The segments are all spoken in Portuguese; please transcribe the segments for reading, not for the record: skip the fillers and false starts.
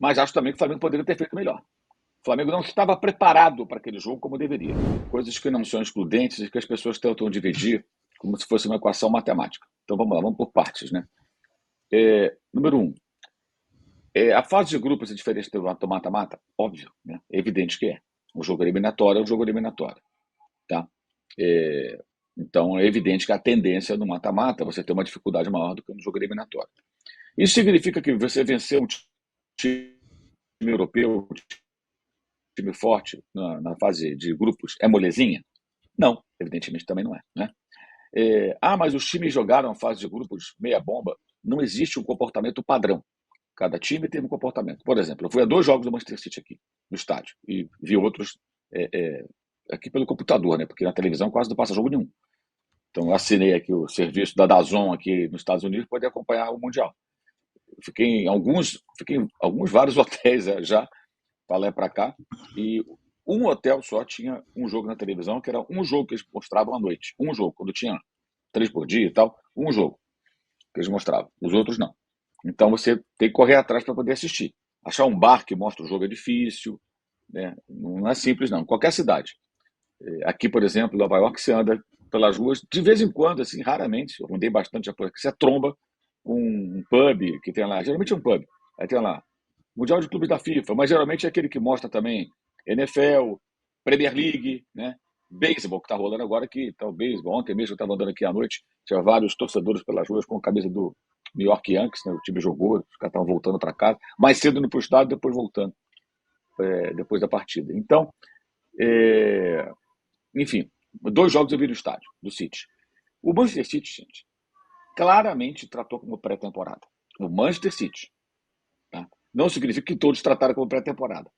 Mas acho também que o Flamengo poderia ter feito melhor. O Flamengo não estava preparado para aquele jogo como deveria. Coisas que não são excludentes e que as pessoas tentam dividir como se fosse uma equação matemática. Então vamos lá, vamos por partes, né? Número um, a fase de grupos é diferente do mata-mata? Óbvio, né? É evidente que é. Um jogo eliminatório é um jogo eliminatório, tá? É, então é evidente que a tendência no mata-mata é você ter uma dificuldade maior do que no jogo eliminatório. Isso significa que você vencer um time europeu, um time forte na fase de grupos, é molezinha? Não, evidentemente também não é, né? Mas os times jogaram a fase de grupos meia bomba. Não existe um comportamento padrão. Cada time teve um comportamento. Por exemplo, eu fui a 2 jogos do Manchester City aqui, no estádio, e vi outros aqui pelo computador, né? Porque na televisão quase não passa jogo nenhum. Então, eu assinei aqui o serviço da DAZN aqui nos Estados Unidos para poder acompanhar o Mundial. Fiquei em alguns vários hotéis já, para lá e para cá, e um hotel só tinha um jogo na televisão, que era um jogo que eles mostravam à noite. Um jogo, quando tinha 3 por dia e tal, um jogo que eles mostravam. Os outros não. Então você tem que correr atrás para poder assistir. Achar um bar que mostra o jogo é difícil, né? Não é simples, não. Qualquer cidade. Aqui, por exemplo, em Nova York, você anda pelas ruas, de vez em quando, assim, raramente, eu andei bastante, você tromba com um pub que tem lá, geralmente é um pub, aí tem lá, Mundial de Clubes da FIFA, mas geralmente é aquele que mostra também NFL, Premier League, né? Beisebol, que está rolando agora aqui, tá o beisebol. Ontem mesmo eu estava andando aqui à noite, tinha vários torcedores pelas ruas com a camisa do New York Yankees, né? O time jogou, os caras estavam voltando para casa, mais cedo indo para o estádio, depois voltando, depois da partida. Então, é, enfim, 2 jogos eu vi no estádio, do City. O Manchester City, gente, claramente tratou como pré-temporada. O Manchester City. Tá? Não significa que todos trataram como pré-temporada.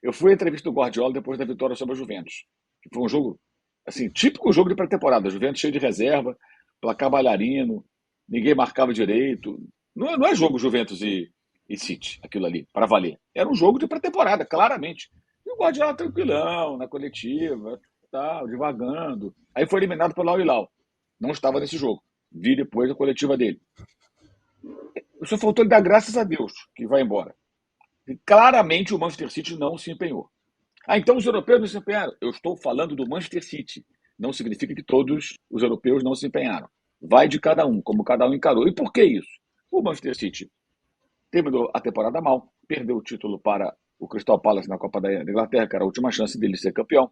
Eu fui à entrevista do Guardiola depois da vitória sobre a Juventus, que foi um jogo, assim, típico jogo de pré-temporada. A Juventus cheio de reserva, placar bailarino, ninguém marcava direito. Não é jogo Juventus e City, aquilo ali, para valer. Era um jogo de pré-temporada, claramente. E o Guardiola tranquilão, na coletiva, tal, divagando. Aí foi eliminado pelo Al Hilal. Não estava nesse jogo. Vi depois a coletiva dele. Só faltou ele dar graças a Deus que vai embora. E claramente o Manchester City não se empenhou. Então os europeus não se empenharam. Eu estou falando do Manchester City. Não significa que todos os europeus não se empenharam. Vai de cada um, como cada um encarou. E por que isso? O Manchester City terminou a temporada mal, perdeu o título para o Crystal Palace na Copa da Inglaterra, que era a última chance dele ser campeão.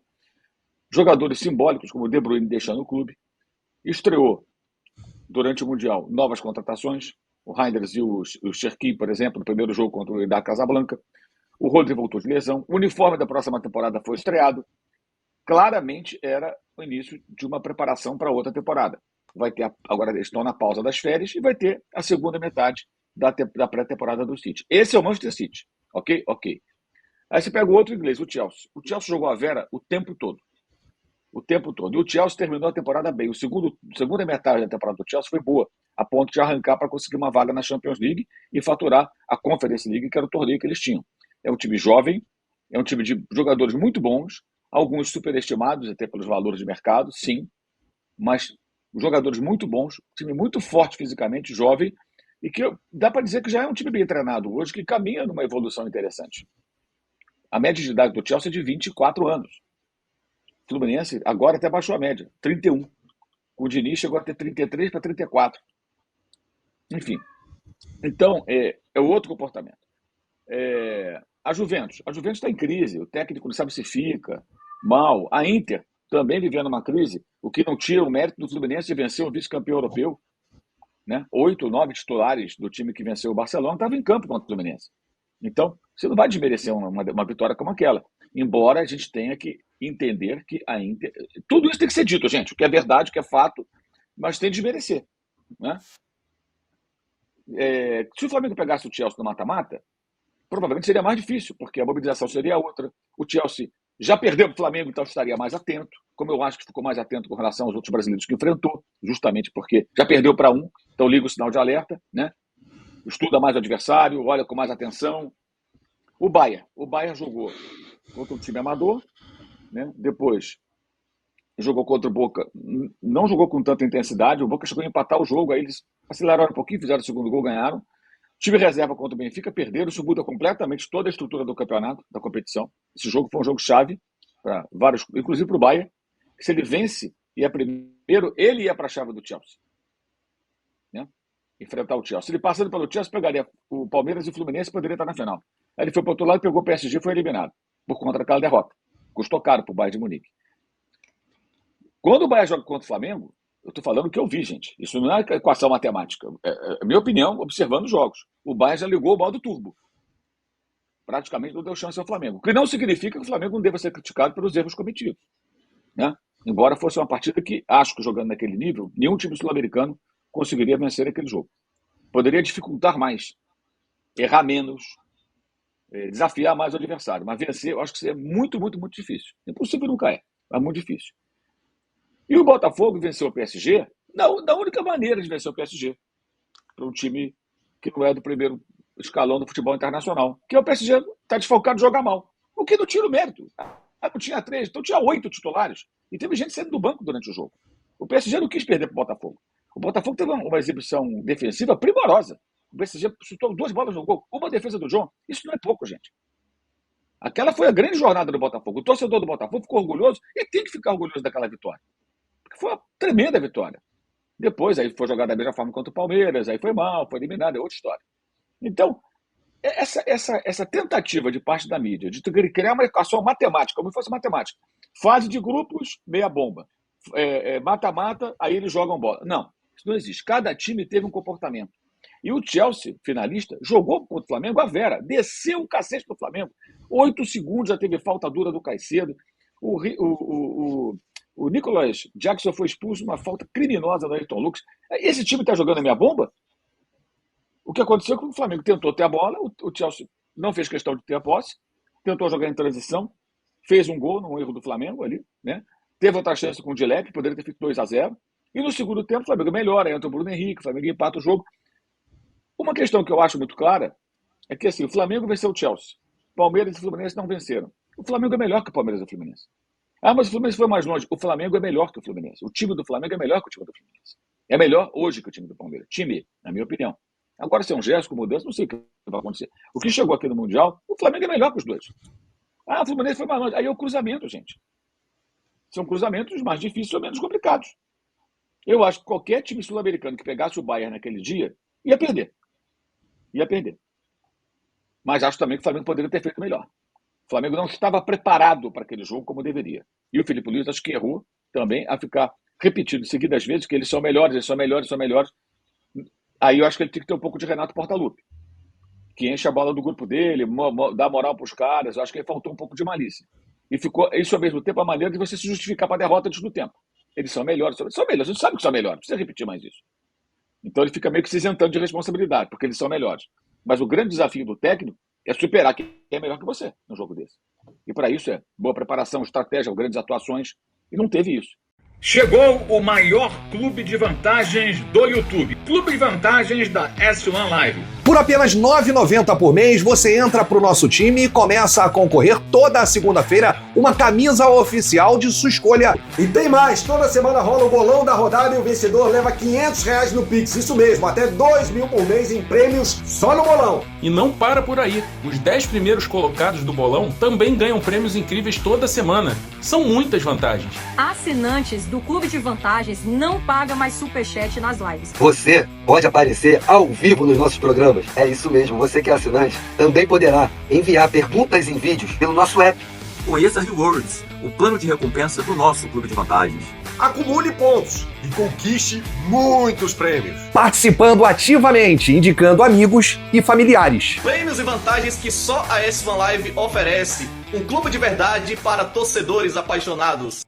Jogadores simbólicos, como o De Bruyne deixando o clube. Estreou durante o Mundial novas contratações. O Reinders e o Cherki, por exemplo, no primeiro jogo contra o da Casablanca. O Rodri voltou de lesão. O uniforme da próxima temporada foi estreado. Claramente era o início de uma preparação para outra temporada. Vai ter agora eles estão na pausa das férias e vai ter a segunda metade da pré-temporada do City. Esse é o Manchester City, ok? Ok. Aí você pega o outro inglês, o Chelsea. O Chelsea jogou a Vera o tempo todo. O tempo todo. E o Chelsea terminou a temporada bem. Segunda metade da temporada do Chelsea foi boa, a ponto de arrancar para conseguir uma vaga na Champions League e faturar a Conference League, que era o torneio que eles tinham. É um time jovem, é um time de jogadores muito bons, alguns superestimados até pelos valores de mercado, sim, mas jogadores muito bons, time muito forte fisicamente, jovem, e que dá para dizer que já é um time bem treinado hoje, que caminha numa evolução interessante. A média de idade do Chelsea é de 24 anos. O Fluminense agora até baixou a média, 31. O Diniz chegou a ter 33 para 34. Enfim, então é outro comportamento. A Juventus está em crise, o técnico não sabe se fica mal. A Inter também vivendo uma crise, o que não tira o mérito do Fluminense de vencer o vice-campeão europeu. Né? 8, 9 titulares do time que venceu o Barcelona estavam em campo contra o Fluminense. Então, você não vai desmerecer uma vitória como aquela. Embora a gente tenha que entender que a Inter. Tudo isso tem que ser dito, gente. O que é verdade, o que é fato, mas tem de desmerecer. Né? Se o Flamengo pegasse o Chelsea no mata-mata, provavelmente seria mais difícil, porque a mobilização seria outra. O Chelsea já perdeu para o Flamengo, então estaria mais atento, como eu acho que ficou mais atento com relação aos outros brasileiros que enfrentou, justamente porque já perdeu para um, então liga o sinal de alerta, né? Estuda mais o adversário, olha com mais atenção. O Bayern jogou contra um time amador, né? Depois jogou contra o Boca, não jogou com tanta intensidade, o Boca chegou a empatar o jogo, aí eles aceleraram um pouquinho, fizeram o segundo gol, ganharam. Time reserva contra o Benfica, perderam, isso muda completamente toda a estrutura do campeonato, da competição. Esse jogo foi um jogo chave para vários, inclusive para o Bayern, que se ele vence e é primeiro, ele ia para a chave do Chelsea, né? Enfrentar o Chelsea. Se ele passando pelo Chelsea, pegaria o Palmeiras e o Fluminense, poderia estar na final. Aí ele foi para o outro lado, pegou o PSG e foi eliminado por conta daquela derrota. Custou caro para o Bayern de Munique. Quando o Bayern joga contra o Flamengo, eu estou falando o que eu vi, gente. Isso não é equação matemática. É minha opinião, observando os jogos. O Bayern já ligou o modo turbo. Praticamente não deu chance ao Flamengo. O que não significa que o Flamengo não deva ser criticado pelos erros cometidos, né? Embora fosse uma partida que, acho que jogando naquele nível, nenhum time sul-americano conseguiria vencer aquele jogo. Poderia dificultar mais, errar menos, desafiar mais o adversário. Mas vencer, eu acho que seria muito, muito, muito difícil. Impossível nunca é, mas muito difícil. E o Botafogo venceu o PSG da única maneira de vencer o PSG. Para um time que não é do primeiro escalão do futebol internacional. Que o PSG está desfalcado de jogar mal. O que não tira o mérito. Não tinha 3, então tinha 8 titulares. E teve gente saindo do banco durante o jogo. O PSG não quis perder para o Botafogo. O Botafogo teve uma exibição defensiva primorosa. O PSG chutou 2 bolas no gol. Uma defesa do John. Isso não é pouco, gente. Aquela foi a grande jornada do Botafogo. O torcedor do Botafogo ficou orgulhoso e tem que ficar orgulhoso daquela vitória. Porque foi uma tremenda vitória. Depois aí foi jogado da mesma forma contra o Palmeiras, aí foi mal, foi eliminado, é outra história. Então, essa tentativa de parte da mídia de criar uma equação matemática, como se fosse matemática, fase de grupos, meia bomba, mata-mata, aí eles jogam bola. Não, isso não existe. Cada time teve um comportamento. E o Chelsea, finalista, jogou contra o Flamengo a vera, desceu o cacete do Flamengo. 8 segundos já teve falta dura do Caicedo. O Nicolas Jackson foi expulso numa falta criminosa do Ayrton Lucas. Esse time está jogando a minha bomba? O que aconteceu é que o Flamengo tentou ter a bola, o Chelsea não fez questão de ter a posse, tentou jogar em transição, fez um gol num erro do Flamengo ali, né? Teve outra chance com o Dilek, poderia ter feito 2-0. E no segundo tempo o Flamengo melhora, entra o Bruno Henrique, o Flamengo empata o jogo. Uma questão que eu acho muito clara é que assim, o Flamengo venceu o Chelsea, Palmeiras e o Fluminense não venceram. O Flamengo é melhor que o Palmeiras e o Fluminense. Mas o Fluminense foi mais longe. O Flamengo é melhor que o Fluminense. O time do Flamengo é melhor que o time do Fluminense. É melhor hoje que o time do Palmeiras. Time, na minha opinião. Agora, se é um gesto com mudança, não sei o que vai acontecer. O que chegou aqui no Mundial, o Flamengo é melhor que os dois. O Fluminense foi mais longe. Aí é o cruzamento, gente. São cruzamentos mais difíceis ou menos complicados. Eu acho que qualquer time sul-americano que pegasse o Bayern naquele dia, ia perder. Ia perder. Mas acho também que o Flamengo poderia ter feito melhor. O Flamengo não estava preparado para aquele jogo como deveria. E o Filipe Luís acho que errou também a ficar repetindo seguidas vezes que eles são melhores, eles são melhores, são melhores. Aí eu acho que ele tem que ter um pouco de Renato Portaluppi, que enche a bola do grupo dele, dá moral para os caras. Eu acho que ele faltou um pouco de malícia. E ficou isso ao mesmo tempo a maneira de você se justificar para a derrota antes do tempo. Eles são melhores, são melhores. A gente sabe que são melhores, não precisa repetir mais isso. Então ele fica meio que se isentando de responsabilidade, porque eles são melhores. Mas o grande desafio do técnico é superar quem é melhor que você no jogo desse. E para isso é boa preparação, estratégia, grandes atuações. E não teve isso. Chegou o maior clube de vantagens do YouTube. Clube de vantagens da S1 Live. Por apenas R$ 9,90 por mês, você entra pro nosso time e começa a concorrer toda segunda-feira uma camisa oficial de sua escolha. E tem mais, toda semana rola o bolão da rodada e o vencedor leva R$500 no Pix. Isso mesmo, até R$2.000 por mês em prêmios só no bolão. E não para por aí. Os 10 primeiros colocados do bolão também ganham prêmios incríveis toda semana. São muitas vantagens. Assinantes do Clube de Vantagens não pagam mais superchat nas lives. Você pode aparecer ao vivo nos nossos programas. É isso mesmo, você que é assinante também poderá enviar perguntas em vídeos pelo nosso app. Conheça Rewards, o plano de recompensa do nosso Clube de Vantagens. Acumule pontos e conquiste muitos prêmios. Participando ativamente, indicando amigos e familiares. Prêmios e vantagens que só a S1 Live oferece. Um clube de verdade para torcedores apaixonados.